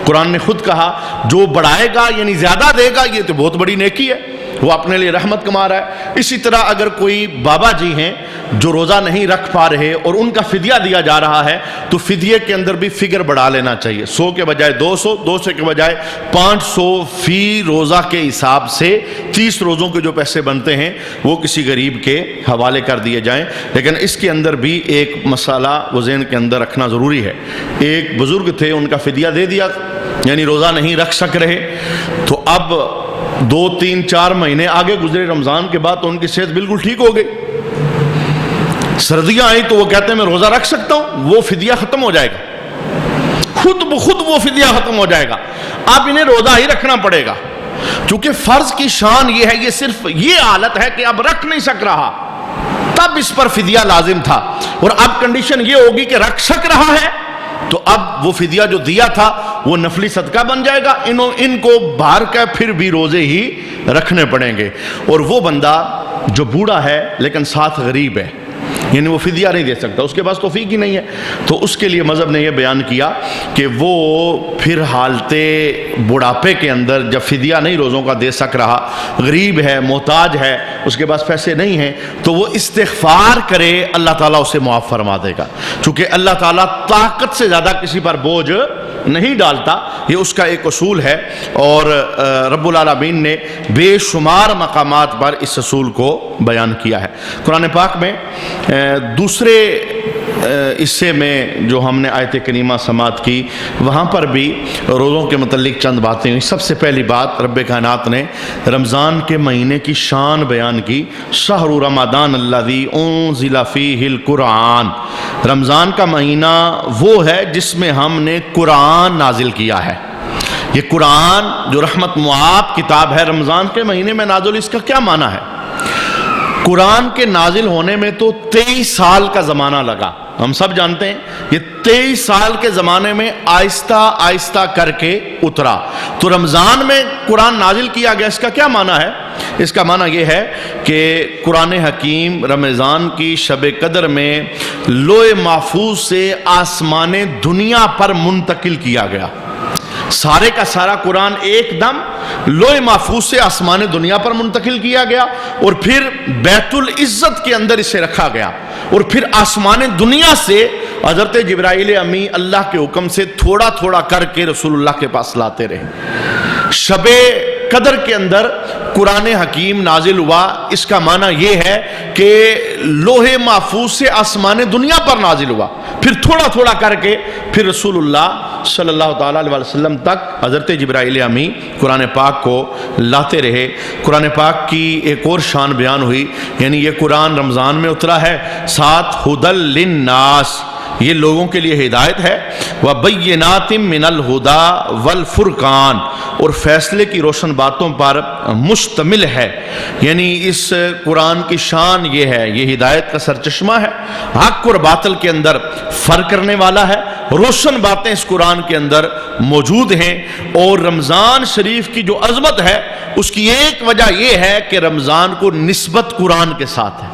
قرآن نے خود کہا جو بڑھائے گا یعنی زیادہ دے گا یہ تو بہت بڑی نیکی ہے، وہ اپنے لیے رحمت کما رہا ہے۔ اسی طرح اگر کوئی بابا جی ہیں جو روزہ نہیں رکھ پا رہے اور ان کا فدیہ دیا جا رہا ہے تو فدیے کے اندر بھی فگر بڑھا لینا چاہیے، 100 کے بجائے 200، 200 کے بجائے 500 فی روزہ کے حساب سے 30 روزوں کے جو پیسے بنتے ہیں وہ کسی غریب کے حوالے کر دیے جائیں۔ لیکن اس کے اندر بھی ایک مسئلہ وہ ذہن کے اندر رکھنا ضروری ہے۔ ایک بزرگ تھے، ان کا فدیہ دے دیا، یعنی روزہ نہیں رکھ سک رہے، تو اب 2 3 4 مہینے آگے گزرے رمضان کے بعد تو ان کی صحت بالکل ٹھیک ہو گئی، سردیاں آئی تو وہ کہتے ہیں میں روزہ رکھ سکتا ہوں، وہ فدیہ ختم ہو جائے گا، خود بخود وہ فدیہ ختم ہو جائے گا، اب انہیں روزہ ہی رکھنا پڑے گا، کیونکہ فرض کی شان یہ ہے، یہ صرف یہ حالت ہے کہ اب رکھ نہیں سک رہا، تب اس پر فدیہ لازم تھا، اور اب کنڈیشن یہ ہوگی کہ رکھ سک رہا ہے تو اب وہ فدیہ جو دیا تھا وہ نفلی صدقہ بن جائے گا، ان کو باہر کا پھر بھی روزے ہی رکھنے پڑیں گے۔ اور وہ بندہ جو بوڑھا ہے لیکن ساتھ غریب ہے، یعنی وہ فدیہ نہیں دے سکتا، اس کے پاس توفیق ہی نہیں ہے، تو اس کے لیے مذہب نے یہ بیان کیا کہ وہ پھر حالت بڑھاپے کے اندر جب فدیہ نہیں روزوں کا دے سک رہا، غریب ہے، محتاج ہے، اس کے پاس پیسے نہیں ہیں، تو وہ استغفار کرے، اللہ تعالیٰ اسے معاف فرما دے گا، چونکہ اللہ تعالیٰ طاقت سے زیادہ کسی پر بوجھ نہیں ڈالتا، یہ اس کا ایک اصول ہے، اور رب العالمین نے بے شمار مقامات پر اس اصول کو بیان کیا ہے۔ قرآن پاک میں دوسرے حصے میں جو ہم نے آیت کریمہ سماعت کی وہاں پر بھی روزوں کے متعلق چند باتیں ہوئی۔ سب سے پہلی بات رب کائنات نے رمضان کے مہینے کی شان بیان کی، شہر رمضان الذی انزل فیہ القرآن، رمضان کا مہینہ وہ ہے جس میں ہم نے قرآن نازل کیا ہے۔ یہ قرآن جو رحمت معاب کتاب ہے رمضان کے مہینے میں نازل، اس کا کیا معنی ہے؟ قرآن کے نازل ہونے میں تو 23 سال کا زمانہ لگا. ہم سب جانتے ہیں یہ 23 سال کے زمانے میں آہستہ آہستہ کر کے اترا. تو رمضان میں قرآن نازل کیا گیا، اس کا کیا معنی ہے؟ اس کا معنی یہ ہے کہ قرآن حکیم رمضان کی شب قدر میں لوح محفوظ سے آسمان دنیا پر منتقل کیا گیا. سارے کا سارا قرآن ایک دم لوح محفوظ سے آسمان دنیا پر منتقل کیا گیا، اور پھر بیت العزت کے اندر اسے رکھا گیا، اور پھر آسمان دنیا سے حضرت جبرائیل امی اللہ کے حکم سے تھوڑا تھوڑا کر کے رسول اللہ کے پاس لاتے رہے. شب قدر کے اندر قرآن حکیم نازل ہوا. اس کا معنی یہ ہے کہ لوح محفوظ سے آسمان دنیا پر نازل ہوا، پھر تھوڑا تھوڑا کر کے پھر رسول اللہ صلی اللہ تعالیٰ علیہ وسلم تک حضرت جبرائیل امی قرآن پاک کو لاتے رہے. قرآن پاک کی ایک اور شان بیان ہوئی، یعنی یہ قرآن رمضان میں اترا ہے، ساتھ ہدی للناس، یہ لوگوں کے لیے ہدایت ہے، وَبَيِّنَاتٍ مِّنَ الْهُدَى وَالْفُرْقَانِ، اور فیصلے کی روشن باتوں پر مشتمل ہے. یعنی اس قرآن کی شان یہ ہے، یہ ہدایت کا سرچشمہ ہے، حق اور باطل کے اندر فرق کرنے والا ہے. روشن باتیں اس قرآن کے اندر موجود ہیں. اور رمضان شریف کی جو عظمت ہے اس کی ایک وجہ یہ ہے کہ رمضان کو نسبت قرآن کے ساتھ ہے،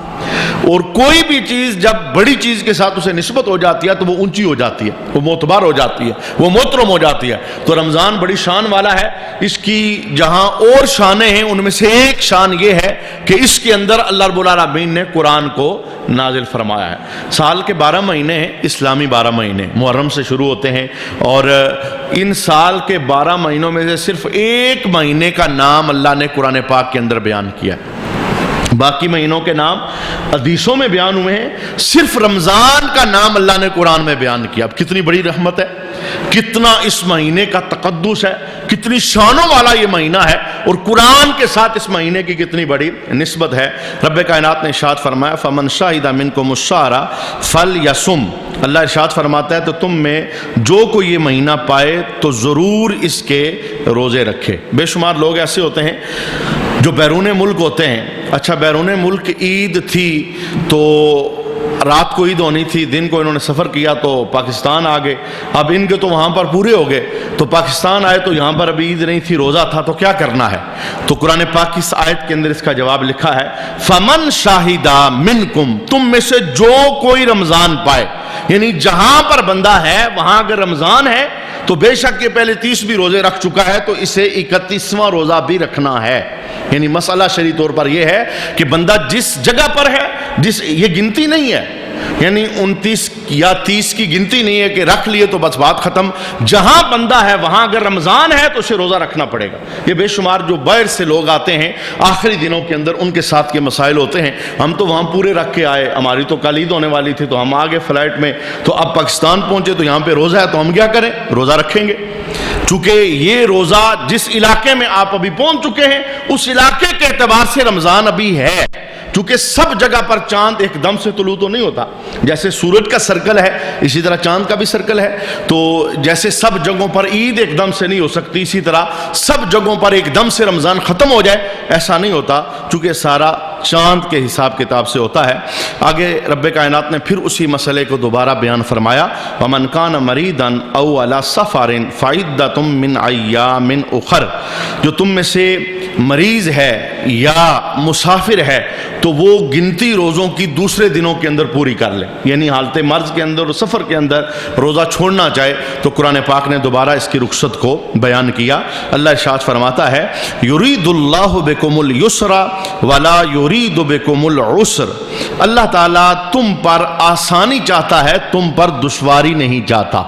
اور کوئی بھی چیز جب بڑی چیز کے ساتھ اسے نسبت ہو جاتی ہے تو وہ اونچی ہو جاتی ہے، وہ معتبر ہو جاتی ہے، وہ محترم ہو جاتی ہے. تو رمضان بڑی شان والا ہے. اس کی جہاں اور شانیں ہیں ان میں سے ایک شان یہ ہے کہ اس کے اندر اللہ رب العالمین نے قرآن کو نازل فرمایا ہے. سال کے 12 مہینے ہیں، اسلامی 12 مہینے محرم سے شروع ہوتے ہیں، اور ان سال کے 12 مہینوں میں سے صرف ایک مہینے کا نام اللہ نے قرآن پاک کے اندر بیان کیا. باقی مہینوں کے نام حدیثوں میں بیان ہوئے ہیں، صرف رمضان کا نام اللہ نے قرآن میں بیان کیا. اب کتنی بڑی رحمت ہے، کتنا اس مہینے کا تقدس ہے، کتنی شانوں والا یہ مہینہ ہے، اور قرآن کے ساتھ اس مہینے کی کتنی بڑی نسبت ہے. رب کائنات نے ارشاد فرمایا فَمَنْ شَهِدَ مِنْكُمُ الشَّهْرَ فَلْيَصُمْ، اللہ ارشاد فرماتا ہے تو تم میں جو کوئی یہ مہینہ پائے تو ضرور اس کے روزے رکھے. بے شمار لوگ ایسے ہوتے ہیں جو بیرون ملک ہوتے ہیں. اچھا بیرون ملک عید تھی تو رات کو عید ہونی تھی، دن کو انہوں نے سفر کیا تو پاکستان آ گئے. اب ان کے تو وہاں پر پورے ہو گئے، تو پاکستان آئے تو یہاں پر ابھی عید نہیں تھی، روزہ تھا، تو کیا کرنا ہے؟ تو قرآن پاک کی اس آیت کے اندر اس کا جواب لکھا ہے فَمَنْ شَاهِدَ مِنْكُمْ، تم میں سے جو کوئی رمضان پائے، یعنی جہاں پر بندہ ہے وہاں اگر رمضان ہے تو بے شک یہ پہلے 30 بھی روزے رکھ چکا ہے تو اسے 31واں روزہ بھی رکھنا ہے. یعنی مسئلہ شرعی طور پر یہ ہے کہ بندہ جس جگہ پر ہے، یہ گنتی نہیں ہے، یعنی 29 یا 30 کی گنتی نہیں ہے کہ رکھ لیے تو بس بات ختم. جہاں بندہ ہے وہاں اگر رمضان ہے تو اسے روزہ رکھنا پڑے گا. یہ بے شمار جو باہر سے لوگ آتے ہیں آخری دنوں کے اندر، ان کے ساتھ یہ مسائل ہوتے ہیں. ہم تو وہاں پورے رکھ کے آئے، ہماری تو کل عید ہونے والی تھی تو ہم آگے فلائٹ میں، تو اب پاکستان پہنچے تو یہاں پہ روزہ ہے تو ہم کیا کریں؟ روزہ رکھیں گے. چونکہ یہ روزہ جس علاقے میں آپ ابھی پہنچ چکے ہیں اس علاقے کے اعتبار سے رمضان ابھی ہے. چونکہ سب جگہ پر چاند ایک دم سے طلوع تو نہیں ہوتا، جیسے سورج کا سرکل ہے اسی طرح چاند کا بھی سرکل ہے. تو جیسے سب جگہوں پر عید ایک دم سے نہیں ہو سکتی، اسی طرح سب جگہوں پر ایک دم سے رمضان ختم ہو جائے ایسا نہیں ہوتا، چونکہ سارا چاند کے حساب کتاب سے ہوتا ہے. آگے رب کائنات نے پھر اسی مسئلے کو دوبارہ بیان فرمایا وَمَنْ كَانَ مَرِيضًا أَوْ عَلَى سَفَرٍ فَعِدَّةٌ مِّنْ أَيَّامٍ أُخَرَ، جو تم میں سے مریض ہے یا مسافر ہے تو وہ گنتی روزوں کی دوسرے دنوں کے اندر پوری کر لے. یعنی حالت مرض کے اندر اور سفر کے اندر روزہ چھوڑنا چاہے تو قرآن پاک نے دوبارہ اس کی رخصت کو بیان کیا. اللہ ارشاد فرماتا ہے یرید اللہ بکم الیسر ولا یرید بکم العسر، اللہ تعالیٰ تم پر آسانی چاہتا ہے، تم پر دشواری نہیں چاہتا.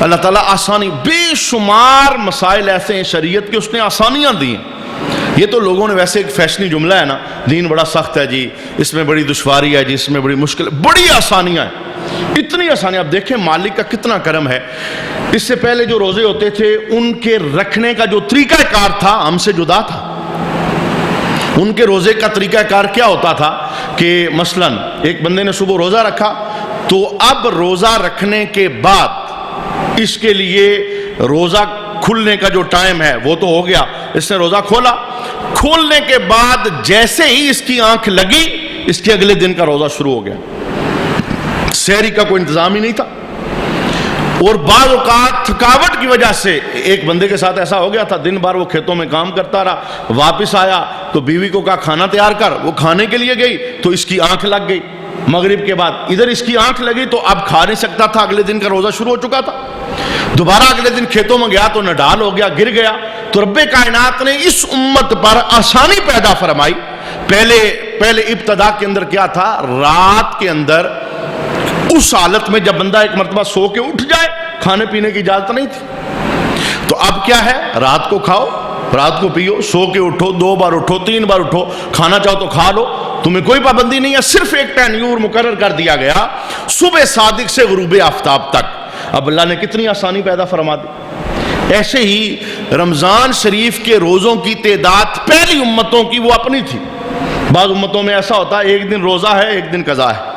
اللہ تعالیٰ آسانی، بے شمار مسائل ایسے ہیں شریعت کے اس نے آسانیاں دی ہیں. یہ تو لوگوں نے ویسے ایک فیشنی جملہ ہے نا، دین بڑا سخت ہے جی، اس میں بڑی دشواری ہے جی، اس میں بڑی مشکل، بڑی آسانیاں ہیں، اتنی آسانیاں. آپ دیکھیں مالک کا کتنا کرم ہے. اس سے پہلے جو روزے ہوتے تھے ان کے رکھنے کا جو طریقہ کار تھا ہم سے جدا تھا. ان کے روزے کا طریقہ کار کیا ہوتا تھا کہ مثلا ایک بندے نے صبح روزہ رکھا تو اب روزہ رکھنے کے بعد اس کے لیے روزہ کھلنے کا جو ٹائم ہے وہ تو ہو گیا، اس نے روزہ کھولا، کھولنے کے بعد جیسے ہی اس کی آنکھ لگی اس کے اگلے دن کا روزہ شروع ہو گیا۔ سحری کا کوئی انتظام ہی نہیں تھا، اور بعض اوقات تھکاوٹ کی وجہ سے ایک بندے کے ساتھ ایسا ہو گیا تھا، دن بھر وہ کھیتوں میں کام کرتا رہا، واپس آیا تو بیوی کو کہا کھانا تیار کر، وہ کھانے کے لیے گئی تو اس کی آنکھ لگ گئی، مغرب کے بعد ادھر اس کی آنکھ لگی تو اب کھا نہیں سکتا تھا، اگلے دن کا روزہ شروع ہو چکا تھا۔ دوبارہ اگلے دن کھیتوں میں گیا تو نڈال ہو گیا، گر گیا۔ تو رب کائنات نے اس امت پر آسانی پیدا فرمائی۔ پہلے ابتدا کے اندر کیا تھا، رات کے اندر اس حالت میں جب بندہ ایک مرتبہ سو کے اٹھ جائے کھانے پینے کی اجازت نہیں تھی، تو اب کیا ہے، رات کو کھاؤ، رات کو پیو، سو کے اٹھو، 2 بار اٹھو، 3 بار اٹھو، کھانا چاہو تو کھا لو، تمہیں کوئی پابندی نہیں ہے، صرف ایک ٹینیور مقرر کر دیا گیا صبح صادق سے غروب آفتاب تک۔ اب اللہ نے کتنی آسانی پیدا فرما دی۔ ایسے ہی رمضان شریف کے روزوں کی تعداد پہلی امتوں کی وہ اپنی تھی۔ بعض امتوں میں ایسا ہوتا ہے ایک دن روزہ ہے ایک دن قضا ہے،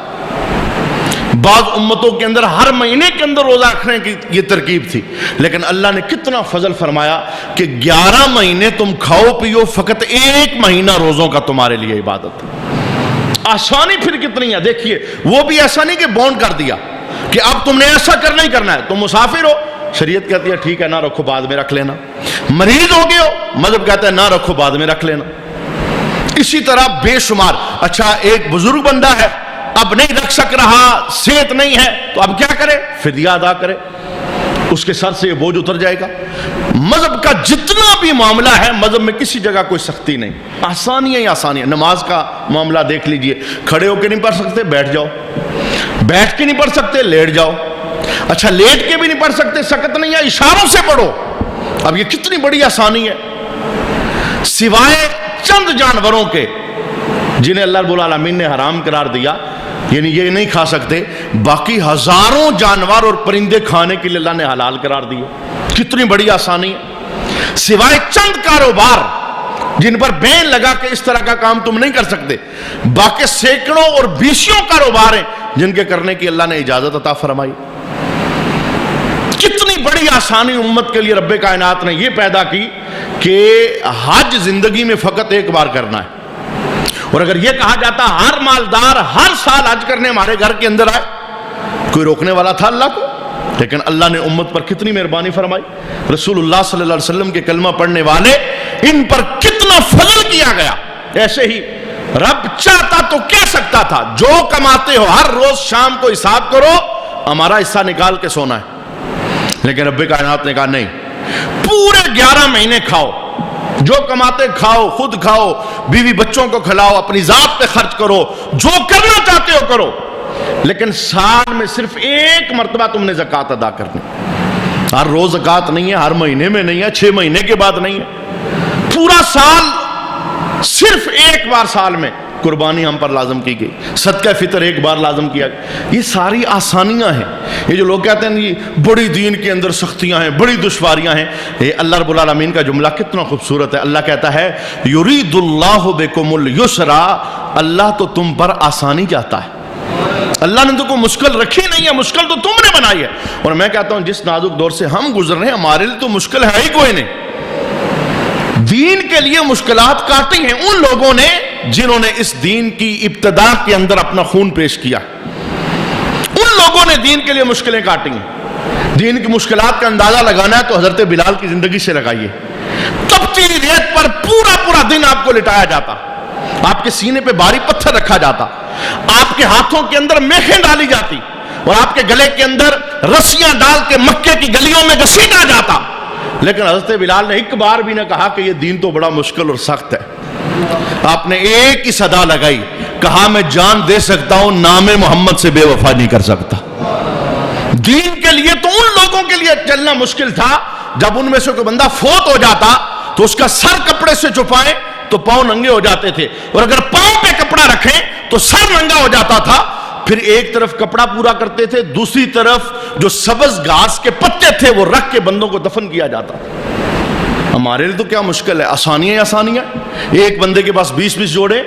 بعض امتوں کے اندر ہر مہینے کے اندر روزہ رکھنے کی یہ ترکیب تھی، لیکن اللہ نے کتنا فضل فرمایا کہ 11 مہینے تم کھاؤ پیو، فقط 1 مہینہ روزوں کا تمہارے لیے عبادت۔ آسانی پھر کتنی ہے دیکھیے، وہ بھی ایسا نہیں کہ بونڈ کر دیا کہ اب تم نے ایسا کرنا ہی کرنا ہے، تم مسافر ہو، شریعت کہتی ہے ٹھیک ہے نہ رکھو بعد میں رکھ لینا، مریض ہو گئے ہو، مذہب کہتا ہے نہ رکھو بعد میں رکھ لینا۔ اسی طرح بے شمار، اچھا ایک بزرگ بندہ ہے اب نہیں رکھ سک رہا، صحت نہیں ہے، تو اب کیا کرے، فدیہ ادا کرے، اس کے سر سے یہ بوجھ اتر جائے گا۔ مذہب کا جتنا بھی معاملہ ہے، مذہب میں کسی جگہ کوئی سختی نہیں، آسانیاں ہی آسانیاں۔ نماز کا معاملہ دیکھ لیجئے، کھڑے ہو کے نہیں پڑھ سکتے بیٹھ جاؤ، بیٹھ کے نہیں پڑھ سکتے لیٹ جاؤ، اچھا لیٹ کے بھی نہیں پڑھ سکتے سکت نہیں ہے اشاروں سے پڑھو۔ اب یہ کتنی بڑی آسانی ہے، سوائے چند جانوروں کے جنہیں اللہ رب العالمین نے حرام قرار دیا، یعنی یہ نہیں کھا سکتے، باقی ہزاروں جانور اور پرندے کھانے کے لیے اللہ نے حلال قرار دیے۔ کتنی بڑی آسانی ہے، سوائے چند کاروبار جن پر بین لگا کہ اس طرح کا کام تم نہیں کر سکتے، باقی سینکڑوں اور بیسیوں کاروبار ہیں جن کے کرنے کی اللہ نے اجازت عطا فرمائی۔ کتنی بڑی آسانی امت کے لیے رب کائنات نے یہ پیدا کی کہ حج زندگی میں فقط ایک بار کرنا ہے، اور اگر یہ کہا جاتا ہر مالدار ہر سال حج کرنے ہمارے گھر کے اندر آئے، کوئی روکنے والا تھا اللہ کو؟ لیکن اللہ نے امت پر کتنی مہربانی فرمائی، رسول اللہ صلی اللہ علیہ وسلم کے کلمہ پڑھنے والے ان پر کتنا فضل کیا گیا۔ ایسے ہی رب چاہتا تو کہہ سکتا تھا جو کماتے ہو ہر روز شام کو حساب کرو، ہمارا حصہ نکال کے سونا ہے، لیکن رب کائنات نے کہا نہیں، پورے 11 مہینے کھاؤ، جو کماتے کھاؤ، خود کھاؤ، بیوی بچوں کو کھلاؤ، اپنی ذات پہ خرچ کرو، جو کرنا چاہتے ہو کرو، لیکن سال میں صرف 1 مرتبہ تم نے زکوٰۃ ادا کرنی۔ ہر روز زکوٰۃ نہیں ہے، ہر مہینے میں نہیں ہے، 6 مہینے کے بعد نہیں ہے، پورا سال صرف 1 بار سال میں قربانی ہم پر لازم کی گئی، صدقہ فطر 1 بار لازم کیا گیا۔ یہ ساری آسانیاں ہیں۔ یہ جو لوگ کہتے ہیں یہ بڑی دین کے اندر سختیاں ہیں، بڑی دشواریاں ہیں، یہ اللہ رب العالمین کا جملہ کتنا خوبصورت ہے۔ اللہ کہتا ہے یرید اللہ بکم الیسر، اللہ تو تم پر آسانی چاہتا ہے، اللہ نے تو کوئی مشکل رکھی نہیں ہے، مشکل تو تم نے بنائی ہے۔ اور میں کہتا ہوں جس نازک دور سے ہم گزر رہے ہیں ہمارے لیے تو مشکل ہے ہی کوئی نہیں، دین کے لیے مشکلات کاٹی ہیں ان لوگوں نے جنہوں نے اس دین کی ابتدا کے اندر اپنا خون پیش کیا، ان لوگوں نے دین کے لیے مشکلیں کاٹی ہیں۔ دین کی مشکلات کا اندازہ لگانا ہے تو حضرت بلال کی زندگی سے لگائیے، تپتی ریت پر پورا دن آپ کو لٹایا جاتا، آپ کے سینے پہ بھاری پتھر رکھا جاتا، آپ کے ہاتھوں کے اندر میخیں ڈالی جاتی اور آپ کے گلے کے اندر رسیاں ڈال کے مکے کی گلیوں میں گھسیٹا جاتا، لیکن حضرت بلال نے ایک بار بھی نہ کہا کہ یہ دین تو بڑا مشکل اور سخت ہے۔ آپ نے ایک ہی صدا لگائی، کہا میں جان دے سکتا ہوں نام محمد سے بے وفا نہیں کر سکتا۔ دین کے لیے تو ان لوگوں کے لیے چلنا مشکل تھا، جب ان میں سے کوئی بندہ فوت ہو جاتا تو اس کا سر کپڑے سے چھپائیں تو پاؤں ننگے ہو جاتے تھے، اور اگر پاؤں پہ کپڑا رکھیں تو سر ننگا ہو جاتا تھا۔ پھر ایک طرف کپڑا پورا کرتے تھے، دوسری طرف جو سبز گھاس کے پتے تھے وہ رکھ کے بندوں کو دفن کیا جاتا تھا۔ ہمارے لیے تو کیا مشکل ہے، آسانیاں آسانیاں، ایک بندے کے پاس 20 جوڑے،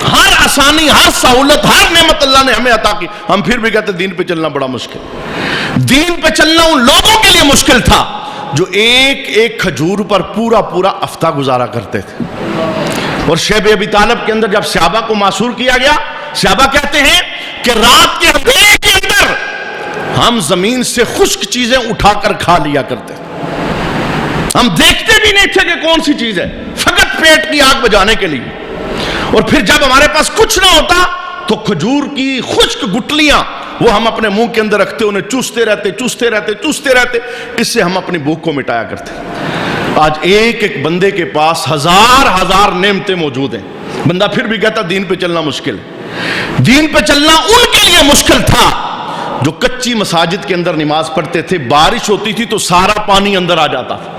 ہر آسانی ہر سہولت ہر نعمت اللہ نے ہمیں عطا کی، ہم پھر بھی کہتے دین پہ چلنا بڑا مشکل۔ دین پہ چلنا ان لوگوں کے لیے مشکل تھا جو ایک ایک کھجور پر پورا پورا ہفتہ گزارا کرتے تھے. اور شیب ابی طالب کے اندر جب صحابہ کو معصور کیا گیا، صحابہ کہتے ہیں کہ رات کے اندھیرے کے اندر ہم زمین سے خشک چیزیں اٹھا کر کھا لیا کرتے، ہم دیکھتے بھی نہیں تھے کہ کون سی چیز ہے، فقط پیٹ کی آگ بجھانے کے لیے. اور پھر جب ہمارے پاس کچھ نہ ہوتا تو کھجور کی خشک گٹلیاں وہ ہم اپنے منہ کے اندر رکھتے، انہیں چوستے رہتے، اس سے ہم اپنی بھوک کو مٹایا کرتے. آج ایک ایک بندے کے پاس ہزار نعمتیں موجود ہیں، بندہ پھر بھی کہتا دین پہ چلنا مشکل ہے. دین پہ چلنا ان کے لیے مشکل تھا جو کچی مساجد کے اندر نماز پڑھتے تھے، بارش ہوتی تھی تو سارا پانی اندر آ جاتا تھا.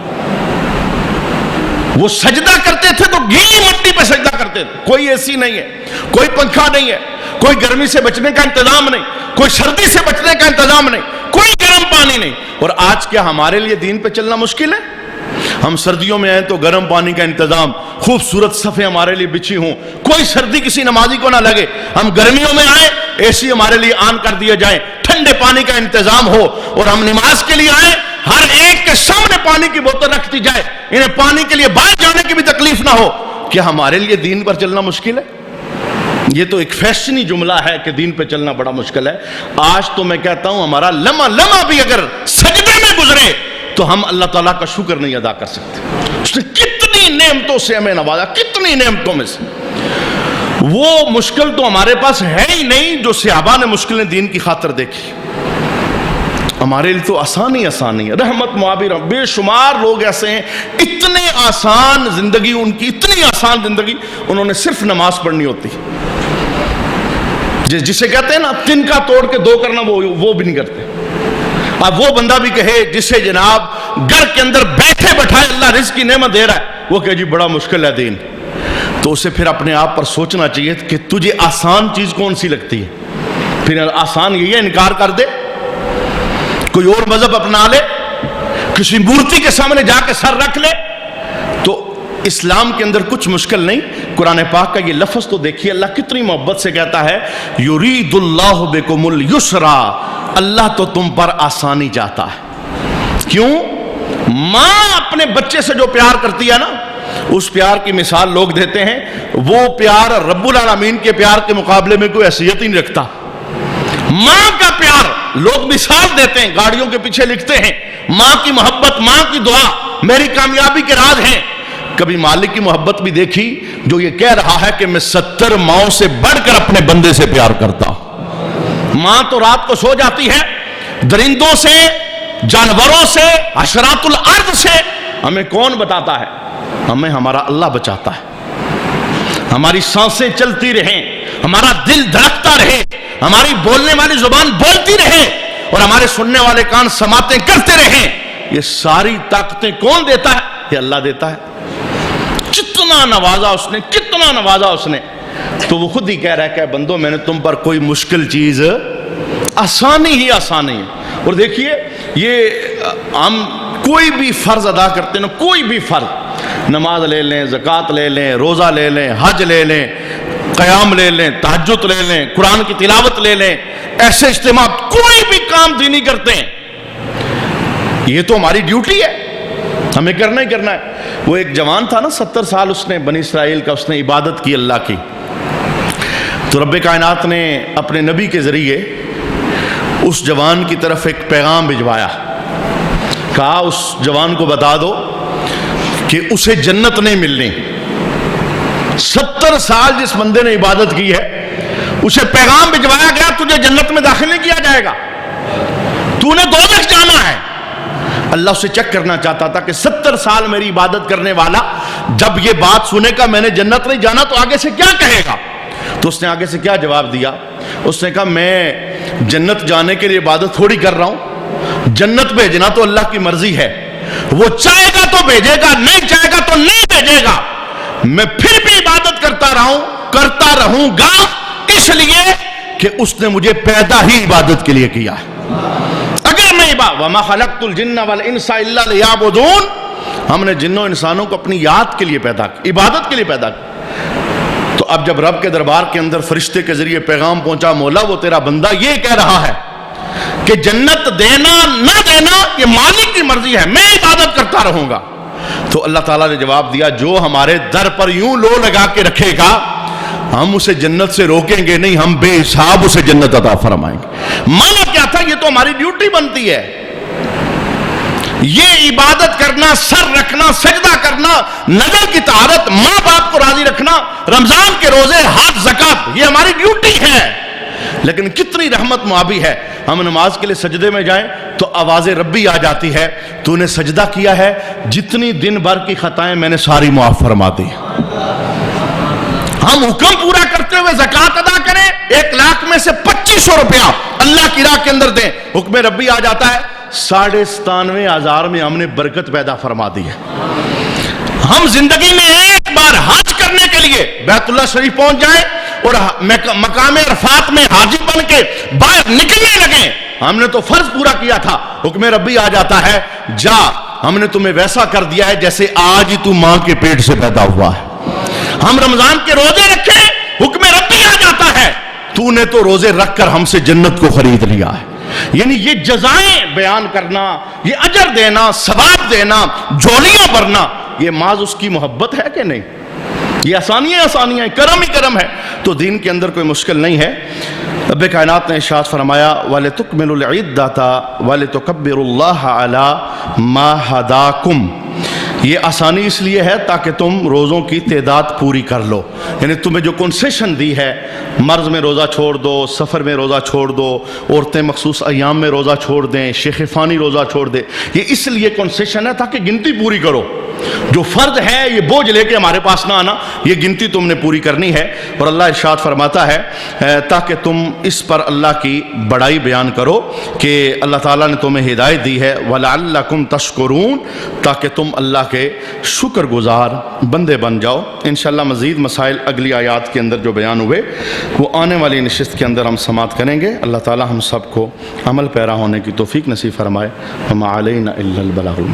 وہ سجدہ کرتے تھے تو گیلی مٹی پہ سجدہ کرتے تھے، کوئی اے سی نہیں ہے، کوئی پنکھا نہیں ہے، کوئی گرمی سے بچنے کا انتظام نہیں، کوئی سردی سے بچنے کا انتظام نہیں، کوئی گرم پانی نہیں. اور آج کیا ہمارے لیے دین پہ چلنا مشکل ہے؟ ہم سردیوں میں آئیں تو گرم پانی کا انتظام، خوبصورت صفیں ہمارے لیے بچھی ہوں، کوئی سردی کسی نمازی کو نہ لگے. ہم گرمیوں میں آئیں، اے سی ہمارے لیے آن کر دیا جائے، ٹھنڈے پانی کا انتظام ہو. اور ہم نماز کے لیے آئیں، ہر ایک کے سامنے پانی کی بوتل رکھ دی جائے، انہیں پانی کے لیے باہر جانے کی بھی تکلیف نہ ہو. کیا ہمارے لیے دین پر چلنا مشکل ہے؟ یہ تو ایک فیشنی جملہ ہے کہ دین پہ چلنا بڑا مشکل ہے. آج تو میں کہتا ہوں ہمارا لمحہ بھی اگر سجدے میں گزرے تو ہم اللہ تعالیٰ کا شکر نہیں ادا کر سکتے. اس نے کتنی نعمتوں سے ہمیں نوازا، کتنی نعمتوں میں سے. وہ مشکل تو ہمارے پاس ہے ہی نہیں جو صحابہ نے مشکلیں دین کی خاطر دیکھی. ہمارے لیے تو آسانی ہے. رحمت معابر، بے شمار لوگ ایسے ہیں اتنے آسان زندگی ان کی، اتنی آسان زندگی، انہوں نے صرف نماز پڑھنی ہوتی، جسے کہتے ہیں نا تنکا توڑ کے دو کرنا، وہ بھی نہیں کرتے. اب وہ بندہ بھی کہے جسے جناب گھر کے اندر بیٹھے بٹھائے اللہ رزق کی نعمت دے رہا ہے، وہ کہ جی بڑا مشکل ہے دین، تو اسے پھر اپنے آپ پر سوچنا چاہیے کہ تجھے آسان چیز کون سی لگتی ہے. پھر آسان یہ ہے انکار کر دے، کوئی اور مذہب اپنا لے، کسی مورتی کے سامنے جا کے سر رکھ لے. تو اسلام کے اندر کچھ مشکل نہیں. قرآن پاک کا یہ لفظ تو دیکھیے، اللہ کتنی محبت سے کہتا ہے یرید اللہ بکم الیسرا، اللہ تو تم پر آسانی چاہتا ہے. کیوں؟ ماں اپنے بچے سے جو پیار کرتی ہے نا، اس پیار کی مثال لوگ دیتے ہیں، وہ پیار رب العالمین کے پیار کے مقابلے میں کوئی حیثیت ہی نہیں رکھتا. ماں کا پیار لوگ مثال دیتے ہیں، گاڑیوں کے پیچھے لکھتے ہیں ماں کی محبت، ماں کی دعا میری کامیابی کے راز ہیں. کبھی مالک کی محبت بھی دیکھی جو یہ کہہ رہا ہے کہ میں 70 ماؤں سے بڑھ کر اپنے بندے سے پیار کرتا ہوں. ماں تو رات کو سو جاتی ہے، درندوں سے، جانوروں سے، حشرات الارض سے ہمیں کون بتاتا ہے؟ ہمیں ہمارا اللہ بچاتا ہے. ہماری سانسیں چلتی رہیں، ہمارا دل دھڑکتا رہے، ہماری بولنے والی زبان بولتی رہے، اور ہمارے سننے والے کان سماعتیں کرتے رہیں. یہ ساری طاقتیں کون دیتا ہے؟ یہ اللہ دیتا ہے. کتنا نوازا اس نے. تو وہ خود ہی کہہ رہا ہے کہ بندو میں نے تم پر کوئی مشکل چیز، آسانی ہی آسانی ہے. اور دیکھیے یہ ہم کوئی بھی فرض ادا کرتے ہیں نا، کوئی بھی فرض، نماز لے لیں، زکوٰۃ لے لیں، روزہ لے لیں، حج لے لیں، قیام لے لیں، تہجد لے لیں، قرآن کی تلاوت لے لیں، ایسے اجتماع، کوئی بھی کام دینی کرتے ہیں، یہ تو ہماری ڈیوٹی ہے، ہمیں کرنا ہی کرنا ہے. وہ ایک جوان تھا نا، 70 سال اس نے بنی اسرائیل کا اس نے عبادت کی اللہ کی. تو رب کائنات نے اپنے نبی کے ذریعے اس جوان کی طرف ایک پیغام بھجوایا. کہا اس جوان کو بتا دو کہ اسے جنت نہیں ملنی. 70 سال جس بندے نے عبادت کی ہے اسے پیغام بھجوایا گیا تجھے جنت میں داخل نہیں کیا جائے گا، تو نے دوزخ جانا ہے. اللہ اسے چیک کرنا چاہتا تھا کہ 70 سال میری عبادت کرنے والا جب یہ بات سنے گا میں نے جنت نہیں جانا تو آگے سے کیا کہے گا. تو اس نے آگے سے کیا جواب دیا؟ اس نے کہا میں جنت جانے کے لیے عبادت تھوڑی کر رہا ہوں، جنت بھیجنا تو اللہ کی مرضی ہے، وہ چاہے گا تو بھیجے گا، نہیں چاہے گا تو نہیں بھیجے گا. میں پھر بھی عبادت کرتا رہوں گا اس لیے کہ اس نے مجھے پیدا ہی عبادت کے لیے کیا ہے. اگر میں وَمَا خَلَقْتُ الْجِنَّ وَالْإِنسَ إِلَّا لِيَعْبُدُونَ، ہم نے جنوں انسانوں کو اپنی یاد کے لیے پیدا کیا، عبادت کے لیے پیدا کیا. تو اب جب رب کے دربار کے اندر فرشتے کے ذریعے پیغام پہنچا، مولا وہ تیرا بندہ یہ کہہ رہا ہے کہ جنت دینا نہ دینا یہ مالک کی مرضی ہے، میں عبادت کرتا رہوں گا. تو اللہ تعالیٰ نے جواب دیا جو ہمارے در پر یوں لو لگا کے رکھے گا ہم اسے جنت سے روکیں گے نہیں، ہم بے حساب اسے جنت عطا فرمائیں گے. مانا کیا تھا؟ یہ تو ہماری ڈیوٹی بنتی ہے. یہ عبادت کرنا، سر رکھنا، سجدہ کرنا، نظر کی طہارت، ماں باپ کو راضی رکھنا، رمضان کے روزے، حج، زکات، یہ ہماری ڈیوٹی ہے. لیکن کتنی رحمت معابی ہے، ہم نماز کے لیے سجدے میں جائیں تو آواز ربی آ جاتی ہے، تو نے سجدہ کیا ہے، جتنی دن بھر کی خطائیں میں نے ساری معاف فرما دی. ہم حکم پورا کرتے ہوئے زکات ادا کریں، 1,00,000 میں سے 2500 روپیہ اللہ کی راہ کے اندر دیں، حکم ربی آ جاتا ہے، 97,500 میں ہم نے برکت پیدا فرما دی ہے. ہم زندگی میں ایک بار حج کرنے کے لیے بیت اللہ شریف پہنچ جائیں اور مقام عرفات میں حاجی بن کے باہر نکلنے لگیں، ہم نے تو فرض پورا کیا تھا، حکم ربی آ جاتا ہے، جا ہم نے تمہیں ویسا کر دیا ہے جیسے آج ہی تو ماں کے پیٹ سے پیدا ہوا ہے. ہم رمضان کے روزے رکھیں، حکم ربی آ جاتا ہے، تو نے تو روزے رکھ کر ہم سے جنت کو خرید لیا ہے. یعنی یہ جزائیں بیان کرنا، یہ اجر دینا، ثواب دینا، جھولیاں بھرنا، یہ محض اس کی محبت ہے کہ نہیں؟ یہ آسانیاں آسانیاں ہیں، کرم ہی کرم ہے. تو دین کے اندر کوئی مشکل نہیں ہے. رب کائنات نے ارشاد فرمایا وَلِتُكْمِلُوا الْعِدَّةَ وَلِتُكَبِّرُوا اللَّهَ عَلَى مَا هَدَاكُمْ. یہ آسانی اس لیے ہے تاکہ تم روزوں کی تعداد پوری کر لو. یعنی تمہیں جو کنسیشن دی ہے، مرض میں روزہ چھوڑ دو، سفر میں روزہ چھوڑ دو، عورتیں مخصوص ایام میں روزہ چھوڑ دیں، شیخ فانی روزہ چھوڑ دے، یہ اس لیے کنسیشن ہے تاکہ گنتی پوری کرو. جو فرض ہے یہ بوجھ لے کے ہمارے پاس نہ آنا، یہ گنتی تم نے پوری کرنی ہے. اور اللہ ارشاد فرماتا ہے تاکہ تم اس پر اللہ کی بڑائی بیان کرو کہ اللہ تعالیٰ نے تمہیں ہدایت دی ہے، وَلَعَلَّكُمْ تَشْكُرُونَ، تاکہ تم اللہ کے شکر گزار بندے بن جاؤ. انشاءاللہ مزید مسائل اگلی آیات کے اندر جو بیان ہوئے وہ آنے والی نشست کے اندر ہم سماعت کریں گے. اللہ تعالیٰ ہم سب کو عمل پیرا ہونے کی توفیق نصیب فرمائے. وَمَا عَلَيْنَا إِلَّا الْبَلَاغُ.